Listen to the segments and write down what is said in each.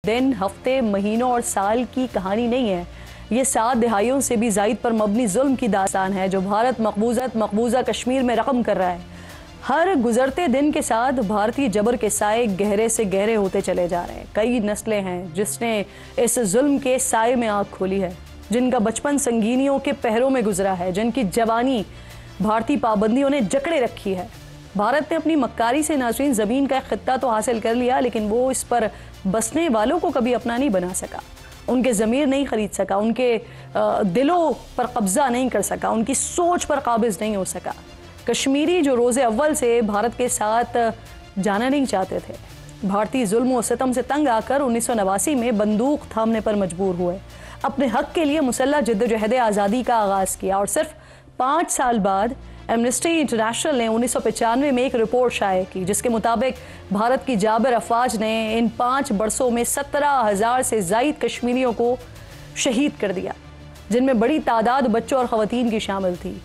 दिन, हफ्ते, महीनों और साल की कहानी नहीं है। ये 7 दहाइयों से भी ज़ायद पर मबनी जुल्म की दास्तान है जो भारत मकबूजा कश्मीर में रकम कर रहा है। हर गुजरते दिन के साथ भारतीय जबर के साए गहरे से गहरे होते चले जा रहे हैं। कई नस्लें हैं जिसने इस जुल्म के साए में आँख खोली है, जिनका बचपन संगीनियों के पहरों में गुजरा है, जिनकी जवानी भारतीय पाबंदियों ने जकड़े रखी है। भारत ने अपनी मक्कारी से नाज़रीन ज़मीन का खित्ता तो हासिल कर लिया, लेकिन वो इस पर बसने वालों को कभी अपना नहीं बना सका, उनके ज़मीर नहीं ख़रीद सका, उनके दिलों पर कब्ज़ा नहीं कर सका, उनकी सोच पर काबिज़ नहीं हो सका। कश्मीरी जो रोज़े अव्वल से भारत के साथ जाना नहीं चाहते थे, भारतीय जुल्म और सितम से तंग आकर 1989 में बंदूक थामने पर मजबूर हुए, अपने हक़ के लिए मुसल्लह जिद्दोजहद आज़ादी का आगाज़ किया। और सिर्फ 5 साल बाद एमनेस्टी इंटरनेशनल ने 1995 में एक रिपोर्ट शाये की, जिसके मुताबिक भारत की जाबिर अफवाज ने इन 5 बरसों में 17,000 से ज़ायद कश्मीरियों को शहीद कर दिया, जिनमें बड़ी तादाद बच्चों और ख़वातीन की शामिल थी।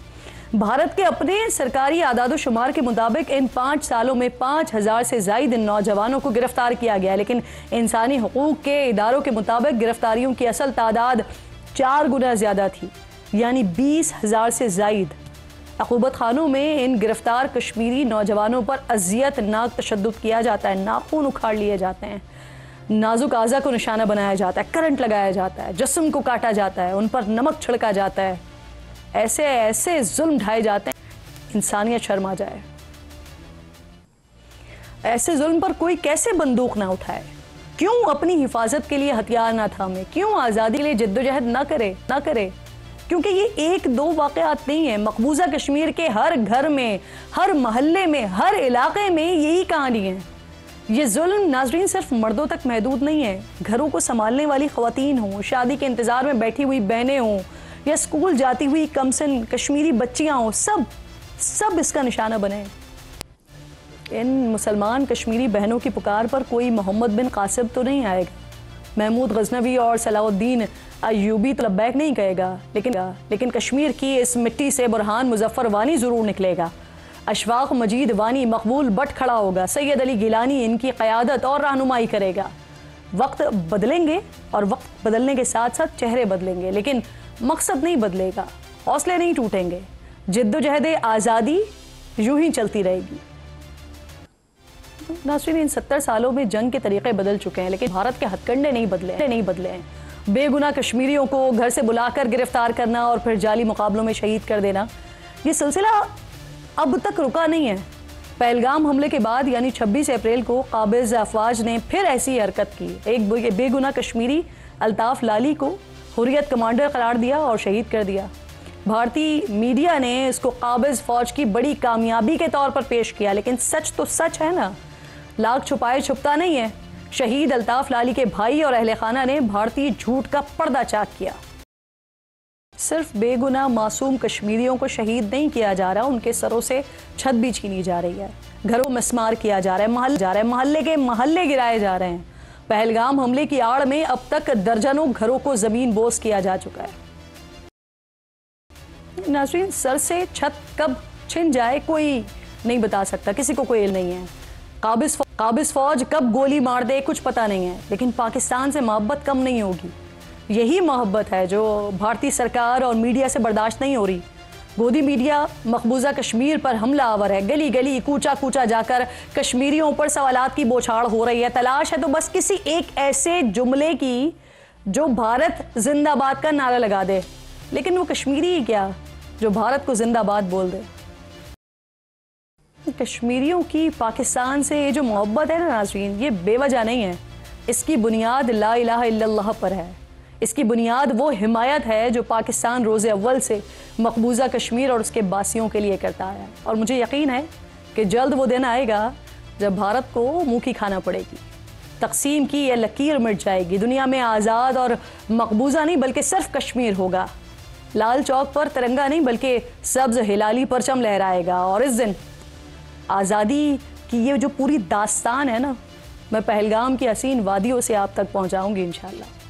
भारत के अपने सरकारी आदाद शुमार के मुताबिक इन 5 सालों में 5,000 से ज़ायद नौजवानों को गिरफ्तार किया गया, लेकिन इंसानी हुकूक के इदारों के मुताबिक गिरफ्तारियों की असल तादाद 4 गुना ज़्यादा थी, यानी 20,000 से ज़ायद। अक़ूबत खानों में इन गिरफ्तार कश्मीरी नौजवानों पर अज़ियतनाक तशद्दुद किया जाता है, नाखून उखाड़ लिए जाते हैं, नाजुक आज़ा को निशाना बनाया जाता है, करंट लगाया जाता है, जिस्म को काटा जाता है, उन पर नमक छिड़का जाता है। ऐसे ऐसे जुल्म ढाए जाते हैं इंसानियत शर्मा जाए। ऐसे जुल्म पर कोई कैसे बंदूक ना उठाए, क्यों अपनी हिफाजत के लिए हथियार ना थामे, क्यों आज़ादी के लिए जिद्दोजहद ना करे। क्योंकि ये 1-2 वाक़यात नहीं है। मकबूजा कश्मीर के हर घर में, हर महल्ले में, हर इलाके में यही कहानी है। ये जुल्म नाजरीन सिर्फ मर्दों तक महदूद नहीं है। घरों को संभालने वाली ख़वातीन हों, शादी के इंतज़ार में बैठी हुई बहनें हों, या स्कूल जाती हुई कमसन कश्मीरी बच्चियाँ हों, सब इसका निशाना बने। इन मुसलमान कश्मीरी बहनों की पुकार पर कोई मोहम्मद बिन कासिम तो नहीं आएगा, महमूद गजनवी और सलाउद्दीन अय्यूबी तो लब्बैक नहीं कहेगा, लेकिन कश्मीर की इस मिट्टी से बुरहान मुजफ्फर वानी ज़रूर निकलेगा, अशफाक मजीद वानी, मकबूल बट खड़ा होगा, सैयद अली गिलानी इनकी क़यादत और रहनुमाई करेगा। वक्त बदलेंगे और वक्त बदलने के साथ साथ चेहरे बदलेंगे, लेकिन मकसद नहीं बदलेगा, हौसले नहीं टूटेंगे, जिद्दोजहद आज़ादी यूं ही चलती रहेगी। नाज़रीन, इन 70 सालों में जंग के तरीक़े बदल चुके हैं, लेकिन भारत के हथकंडे नहीं बदले हैं। बेगुनाह कश्मीरियों को घर से बुलाकर गिरफ्तार करना और फिर जाली मुकाबलों में शहीद कर देना, ये सिलसिला अब तक रुका नहीं है। पहलगाम हमले के बाद यानी 26 अप्रैल को काबिज़ अफवाज ने फिर ऐसी हरकत की। एक बेगुनाह कश्मीरी अल्ताफ़ लाली को हुर्रियत कमांडर करार दिया और शहीद कर दिया। भारतीय मीडिया ने इसको काबिज़ फ़ौज की बड़ी कामयाबी के तौर पर पेश किया, लेकिन सच तो सच है ना, लाख छुपाए छुपता नहीं है। शहीद अल्ताफ़ लाली के भाई और अहले खाना ने भारतीय झूठ का पर्दा चाक किया। सिर्फ बेगुनाह मासूम कश्मीरियों को शहीद नहीं किया जा रहा, उनके सरों से छत भी छीनी जा रही है, घरों में मिसमार किया जा रहा है, महल्ले के महल्ले गिराए जा रहे हैं। पहलगाम हमले की आड़ में अब तक दर्जनों घरों को जमीन बोस किया जा चुका है। नाज़रीन, सर से छत कब छिन जाए कोई नहीं बता सकता, किसी को कोई इल्म नहीं है। काबिज़ फ़ौज कब गोली मार दे कुछ पता नहीं है, लेकिन पाकिस्तान से मोहब्बत कम नहीं होगी। यही मोहब्बत है जो भारतीय सरकार और मीडिया से बर्दाश्त नहीं हो रही। गोदी मीडिया मकबूजा कश्मीर पर हमला आवर है, गली गली कूचा कूचा जाकर कश्मीरियों पर सवालात की बौछार हो रही है। तलाश है तो बस किसी एक ऐसे जुमले की जो भारत जिंदाबाद का नारा लगा दे, लेकिन वो कश्मीरी ही क्या जो भारत को जिंदाबाद बोल दे। कश्मीरियों की पाकिस्तान से ये जो मोहब्बत है ना नाज़रीन, ये बेवजह नहीं है। इसकी बुनियाद ला इलाहा इल्लल्लाह पर है। इसकी बुनियाद वो हिमायत है जो पाकिस्तान रोज़े अव्वल से मकबूजा कश्मीर और उसके बासियों के लिए करता है। और मुझे यकीन है कि जल्द वो दिन आएगा जब भारत को मुँह की खाना पड़ेगी, तकसीम की यह लकीर मिट जाएगी। दुनिया में आज़ाद और मकबूजा नहीं बल्कि सिर्फ कश्मीर होगा। लाल चौक पर तिरंगा नहीं बल्कि सब्ज़ हिलाली परचम लहराएगा। और इस दिन आज़ादी की ये जो पूरी दास्तान है ना, मैं पहलगाम की हसीन वादियों से आप तक पहुँचाऊँगी इंशाअल्लाह।